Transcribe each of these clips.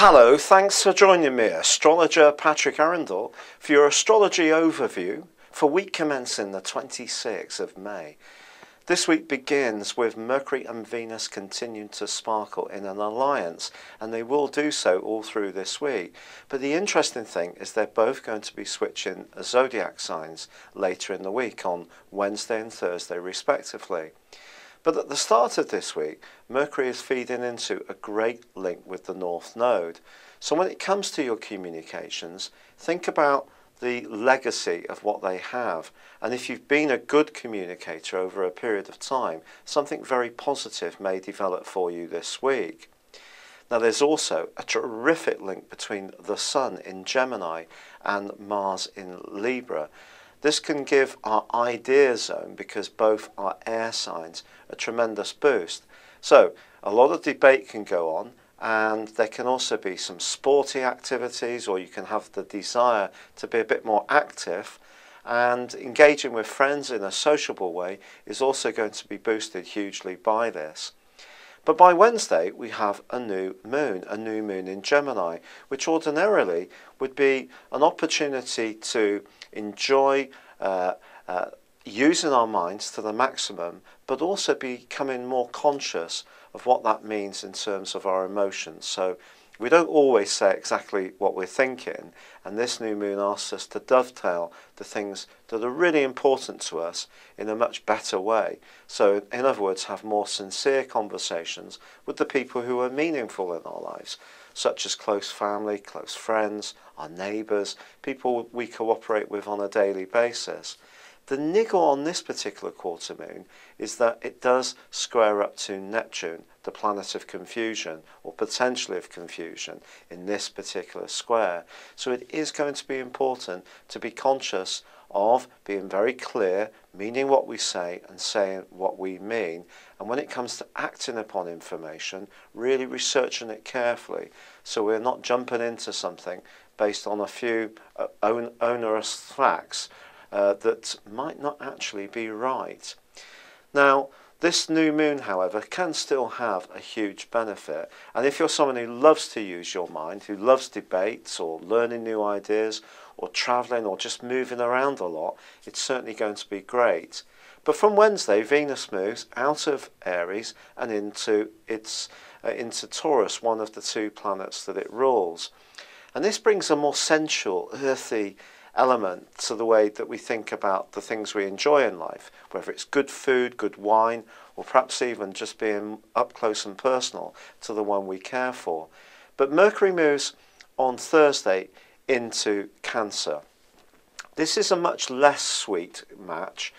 Hello, thanks for joining me, astrologer Patrick Arundell, for your astrology overview for week commencing the 26th of May. This week begins with Mercury and Venus continuing to sparkle in an alliance, and they will do so all through this week. But the interesting thing is they're both going to be switching zodiac signs later in the week on Wednesday and Thursday respectively. But at the start of this week, Mercury is feeding into a great link with the North Node. So when it comes to your communications, think about the legacy of what they have. And if you've been a good communicator over a period of time, something very positive may develop for you this week. Now there's also a terrific link between the Sun in Gemini and Mars in Libra. This can give our idea zone, because both are air signs, a tremendous boost. So a lot of debate can go on, and there can also be some sporty activities, or you can have the desire to be a bit more active, and engaging with friends in a sociable way is also going to be boosted hugely by this. But by Wednesday we have a new moon in Gemini, which ordinarily would be an opportunity to enjoy using our minds to the maximum, but also becoming more conscious of what that means in terms of our emotions. So we don't always say exactly what we're thinking, and this new moon asks us to dovetail the things that are really important to us in a much better way. So in other words, have more sincere conversations with the people who are meaningful in our lives, such as close family, close friends, our neighbours, people we cooperate with on a daily basis. The niggle on this particular quarter moon is that it does square up to Neptune, the planet of confusion, or potentially of confusion, in this particular square. So it is going to be important to be conscious of being very clear, meaning what we say and saying what we mean. And when it comes to acting upon information, really researching it carefully, so we're not jumping into something based on a few onerous facts that might not actually be right. Now, this new moon, however, can still have a huge benefit. And if you're someone who loves to use your mind, who loves debates or learning new ideas or travelling or just moving around a lot, it's certainly going to be great. But from Wednesday, Venus moves out of Aries and into Taurus, one of the two planets that it rules. And this brings a more sensual, earthy element to the way that we think about the things we enjoy in life, whether it's good food, good wine, or perhaps even just being up close and personal to the one we care for. But Mercury moves on Thursday into Cancer. This is a much less sweet match.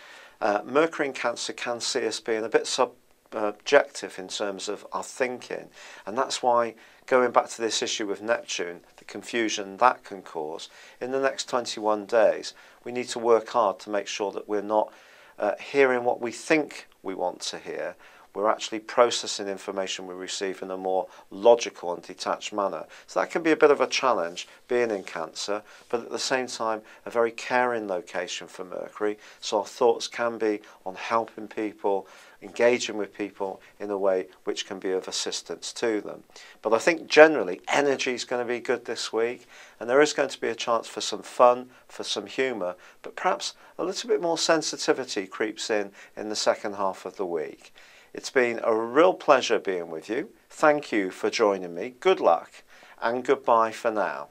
Mercury in Cancer can see us being a bit subjective in terms of our thinking, and that's why, going back to this issue with Neptune, the confusion that can cause, in the next 21 days we need to work hard to make sure that we're not hearing what we think we want to hear. We're actually processing information we receive in a more logical and detached manner. So that can be a bit of a challenge being in Cancer, but at the same time a very caring location for Mercury, so our thoughts can be on helping people, engaging with people in a way which can be of assistance to them. But I think generally energy is going to be good this week, and there is going to be a chance for some fun, for some humour, but perhaps a little bit more sensitivity creeps in the second half of the week. It's been a real pleasure being with you. Thank you for joining me. Good luck and goodbye for now.